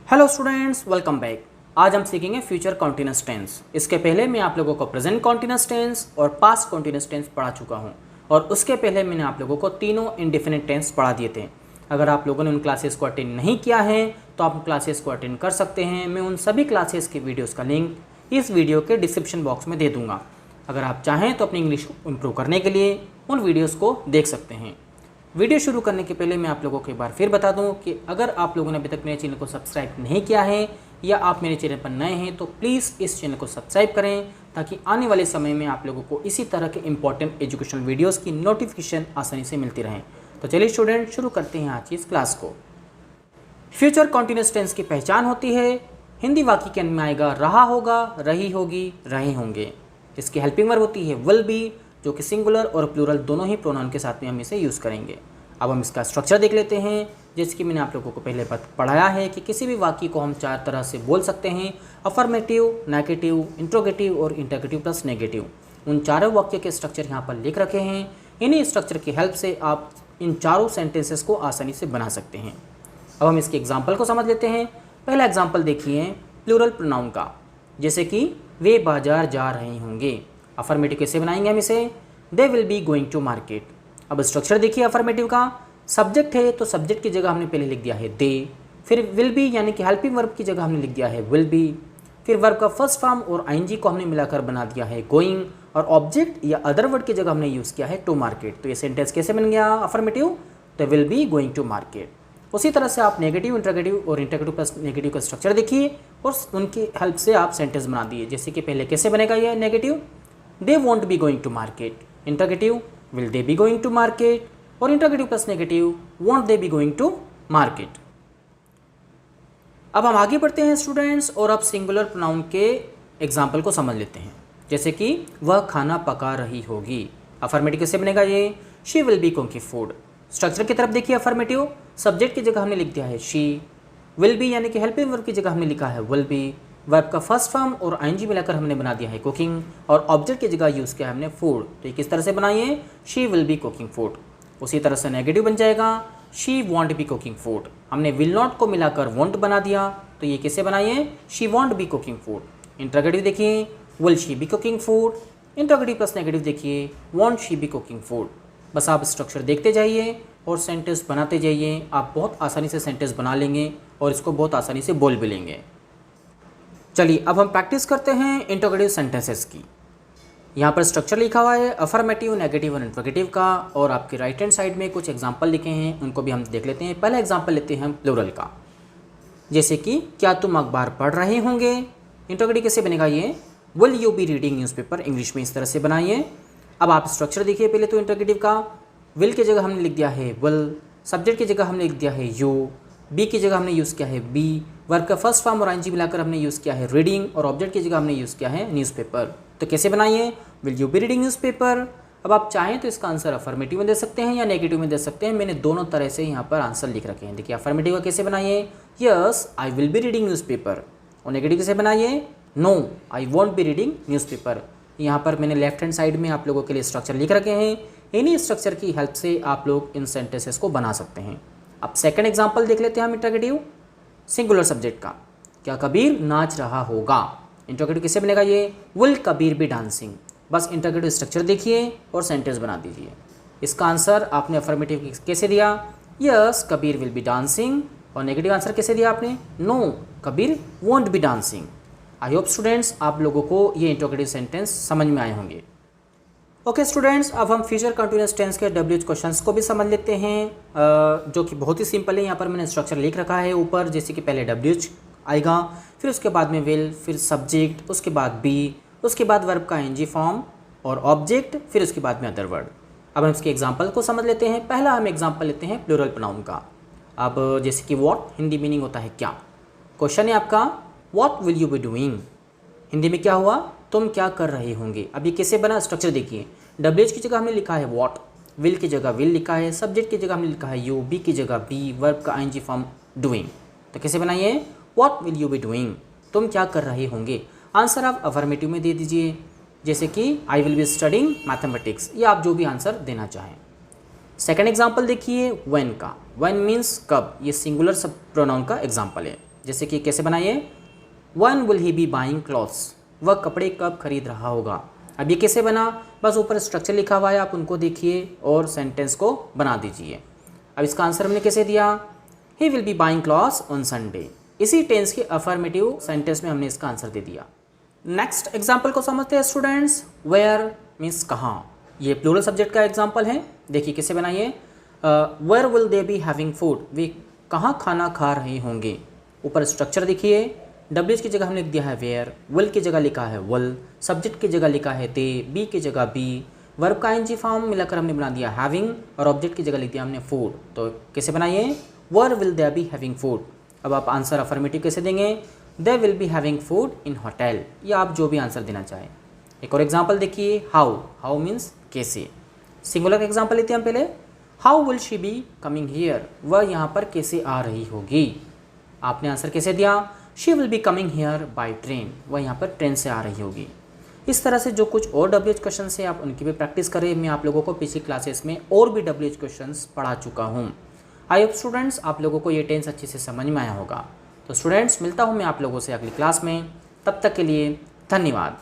Hello students, welcome back. आज हम सीखेंगे फ्यूचर कॉन्टिन्यूअस टेंस। इसके पहले मैं आप लोगों को प्रेजेंट कॉन्टिन्यूअस टेंस और पास्ट कॉन्टिन्यूअस टेंस पढ़ा चुका हूं और उसके पहले मैंने आप लोगों को तीनों इंडेफिनिट टेंस पढ़ा दिए थे। अगर आप लोगों ने उन क्लासेस को अटेंड नहीं किया है तो आप क्लासेस को अटेंड कर सकते हैं। मैं उन सभी क्लासेस की वीडियोज़ का लिंक इस वीडियो के डिस्क्रिप्शन बॉक्स में दे दूँगा। अगर आप चाहें तो अपनी इंग्लिश को इम्प्रूव करने के लिए उन वीडियोज़ को देख सकते हैं। वीडियो शुरू करने के पहले मैं आप लोगों को एक बार फिर बता दूं कि अगर आप लोगों ने अभी तक मेरे चैनल को सब्सक्राइब नहीं किया है या आप मेरे चैनल पर नए हैं तो प्लीज़ इस चैनल को सब्सक्राइब करें ताकि आने वाले समय में आप लोगों को इसी तरह के इंपॉर्टेंट एजुकेशनल वीडियोस की नोटिफिकेशन आसानी से मिलती रहें। तो चलिए स्टूडेंट, शुरू करते हैं आज की इस क्लास को। फ्यूचर कॉन्टिन्यूअस टेंस की पहचान होती है हिंदी वाक्य के अंत में आएगा रहा होगा, रही होगी, रहे होंगे। इसकी हेल्पिंग वर्ब होती है विल बी, जो कि सिंगुलर और प्लूरल दोनों ही प्रोनाउन के साथ में हम इसे यूज़ करेंगे। अब हम इसका स्ट्रक्चर देख लेते हैं। जैसे कि मैंने आप लोगों को पहले पढ़ाया है कि किसी भी वाक्य को हम चार तरह से बोल सकते हैं: अफर्मेटिव, नेगेटिव, इंट्रोगेटिव और इंटरगेटिव प्लस नेगेटिव। उन चारों वाक्य के स्ट्रक्चर यहाँ पर लिख रखे हैं। इन्हीं स्ट्रक्चर की हेल्प से आप इन चारों सेंटेंसेस को आसानी से बना सकते हैं। अब हम इसके एग्जाम्पल को समझ लेते हैं। पहला एग्जाम्पल देखिए प्लूरल प्रोनाउन का, जैसे कि वे बाजार जा रहे होंगे। अफर्मेटिव कैसे बनाएंगे हम इसे? They will be going to market. अब स्ट्रक्चर देखिए अफर्मेटिव का, सब्जेक्ट है तो सब्जेक्ट की जगह हमने पहले लिख दिया है दे, फिर विल बी यानी कि हेल्पिंग वर्ब की जगह हमने लिख दिया है विल बी, फिर वर्ब का फर्स्ट फॉर्म और आईएनजी को हमने मिलाकर बना दिया है गोइंग, और ऑब्जेक्ट या अदर वर्ड की जगह हमने यूज़ किया है टू मार्केट। तो ये सेंटेंस कैसे बन गया affirmative? They will be going to market. उसी तरह से आप नेगेटिव, इंटरगेटिव और इंटरगेटिव प्लस नेगेटिव का स्ट्रक्चर देखिए और उनकी हेल्प से आप सेंटेंस बना दिए। जैसे कि पहले कैसे बनेगा ये negative? They won't be going to market. Interrogative, will they be going to market? और interrogative plus negative, won't they be going to market? अब हम आगे बढ़ते हैं स्टूडेंट्स और अब सिंगुलर प्रोनाउन के एग्जाम्पल को समझ लेते हैं। जैसे कि वह खाना पका रही होगी। अफर्मेटिव कैसे बनेगा ये? She will be cooking food. Structure की तरफ देखिए अफर्मेटिव, सब्जेक्ट की जगह हमने लिख दिया है शी, विल बी यानी कि हेल्पिंग वर्ब की जगह हमने लिखा है विल बी, वर्ब का फर्स्ट फॉर्म और आईएनजी मिलाकर हमने बना दिया है कुकिंग, और ऑब्जेक्ट की जगह यूज़ किया है हमने फूड। तो ये किस तरह से बनाइए? She will be cooking food. उसी तरह से नेगेटिव बन जाएगा she won't be cooking food. हमने विल नॉट को मिलाकर वॉन्ट बना दिया, तो ये कैसे बनाइए? She won't be cooking food. Interrogative देखिए will she be cooking food. Interrogative plus negative देखिए won't she be cooking food. बस आप स्ट्रक्चर देखते जाइए और सेंटेंस बनाते जाइए। आप बहुत आसानी से सेंटेंस बना लेंगे और इसको बहुत आसानी से बोल भी लेंगे। चलिए अब हम प्रैक्टिस करते हैं इंटरोगेटिव सेंटेंसेस की। यहाँ पर स्ट्रक्चर लिखा हुआ है अफर्मेटिव, नेगेटिव और इंटरोगेटिव का, और आपके राइट हैंड साइड में कुछ एग्जांपल लिखे हैं, उनको भी हम देख लेते हैं। पहला एग्जांपल लेते हैं हम प्लूरल का, जैसे कि क्या तुम अखबार पढ़ रहे होंगे। इंटरोगेटिव कैसे बनेगा ये? Will you be reading newspaper. English में इस तरह से बनाइए। अब आप स्ट्रक्चर देखिए पहले तो इंटरोगेटिव का, विल की जगह हमने लिख दिया है विल, सब्जेक्ट की जगह हमने लिख दिया है यू, बी की जगह हमने यूज़ किया है बी, वर्ब का फर्स्ट फॉर्म और आईएनजी मिलाकर हमने यूज़ किया है रीडिंग, और ऑब्जेक्ट की जगह हमने यूज़ किया है न्यूज़पेपर। तो कैसे बनाइए? Will you be reading newspaper. अब आप चाहें तो इसका आंसर अफर्मेटिव में दे सकते हैं या नेगेटिव में दे सकते हैं। मैंने दोनों तरह से यहाँ पर आंसर लिख रखे हैं। देखिए अफर्मेटिव का कैसे बनाइए? Yes I will be reading newspaper. और नेगेटिव कैसे बनाइए? No I won't be reading newspaper. यहाँ पर मैंने लेफ्ट हैंड साइड में आप लोगों के लिए स्ट्रक्चर लिख रखे हैं। इन्हीं स्ट्रक्चर की हेल्प से आप लोग इन सेंटेंसेस को बना सकते हैं। अब सेकंड एग्जांपल देख लेते हैं हम इंटरगेटिव सिंगुलर सब्जेक्ट का, क्या कबीर नाच रहा होगा। इंटरगेटिव कैसे बनेगा ये? Will Kabir B dancing. बस इंटरगेटिव स्ट्रक्चर देखिए और सेंटेंस बना दीजिए। इसका आंसर आपने अफर्मेटिव कैसे दिया? Yes Kabir will be dancing. और नेगेटिव आंसर कैसे दिया आपने? No Kabir won't be dancing. I hope students आप लोगों को ये इंटरगेटिव सेंटेंस समझ में आए होंगे। ओके स्टूडेंट्स, अब हम फ्यूचर कंटिन्यूअस टेंस के डब्ल्यूएच क्वेश्चंस को भी समझ लेते हैं, जो कि बहुत ही सिंपल है। यहाँ पर मैंने स्ट्रक्चर लिख रखा है ऊपर, जैसे कि पहले डब्ल्यूएच आएगा, फिर उसके बाद में विल, फिर सब्जेक्ट, उसके बाद बी, उसके बाद वर्ब का एनजी फॉर्म और ऑब्जेक्ट, फिर उसके बाद में अदर वर्ड। अब हम इसके एग्जाम्पल को समझ लेते हैं। पहला हम एग्जाम्पल लेते हैं प्लूरल प्रोनाउन का। अब जैसे कि वॉट, हिंदी मीनिंग होता है क्या। क्वेश्चन है आपका what will you be doing. Hindi में क्या हुआ? तुम क्या कर रहे होंगे। अब ये कैसे बना? स्ट्रक्चर देखिए, डब्ल्यूएच की जगह हमने लिखा है वॉट, विल की जगह विल लिखा है, सब्जेक्ट की जगह हमने लिखा है यू, बी की जगह बी, वर्ब का आईएनजी फॉर्म डूइंग। तो कैसे बनाइए? What will you be doing, तुम क्या कर रहे होंगे। आंसर आप अफर्मेटिव में दे दीजिए, जैसे कि आई विल बी स्टडिंग मैथमेटिक्स, या आप जो भी आंसर देना चाहें। सेकंड एग्जांपल देखिए व्हेन का। व्हेन मीन्स कब, ये सिंगुलर सब प्रोनाउन का एग्जांपल है। जैसे कि कैसे बनाइए, one will he B buying clothes, वह कपड़े कब खरीद रहा होगा। अब ये कैसे बना, बस ऊपर स्ट्रक्चर लिखा हुआ है, आप उनको देखिए और सेंटेंस को बना दीजिए। अब इसका आंसर हमने कैसे दिया, he will be buying clothes on Sunday. इसी टेंस के अफर्मेटिव सेंटेंस में हमने इसका आंसर दे दिया। नेक्स्ट एग्जाम्पल को समझते हैं स्टूडेंट्स। वेयर मीन्स कहाँ, ये प्लूरल सब्जेक्ट का एग्जाम्पल है। देखिए कैसे बनाइए, where will they be having food, वे कहाँ खाना खा रहे होंगे। ऊपर स्ट्रक्चर देखिए, डब्ल्यूएच की जगह हमने लिख दिया है वेयर, विल की जगह लिखा है विल, सब्जेक्ट की जगह लिखा है दे, बी की जगह बी, वर्ब का आईएनजी फॉर्म मिलाकर हमने बना दिया हैविंग और ऑब्जेक्ट की जगह लिख दिया हमने फूड। तो कैसे बनाइए, where will they be having food. अब आप आंसर अफर्मेटिव कैसे देंगे, they will be having food in hotel, या आप जो भी आंसर देना चाहें। एक और एग्जाम्पल देखिए, हाउ, हाउ मीन्स कैसे। सिंगुलर का एग्जाम्पल लेते हैं हम पहले, how will she be coming here, वह यहाँ पर कैसे आ रही होगी। आपने आंसर कैसे दिया, she will be coming here by train, वह यहाँ पर ट्रेन से आ रही होगी। इस तरह से जो कुछ और डब्ल्यूएच क्वेश्चन है आप उनकी भी प्रैक्टिस करें। मैं आप लोगों को पिछली क्लासेस में और भी डब्ल्यूएच क्वेश्चंस पढ़ा चुका हूँ। आई होप स्टूडेंट्स आप लोगों को ये टेंस अच्छे से समझ में आया होगा। तो स्टूडेंट्स मिलता हूँ मैं आप लोगों से अगली क्लास में, तब तक के लिए धन्यवाद।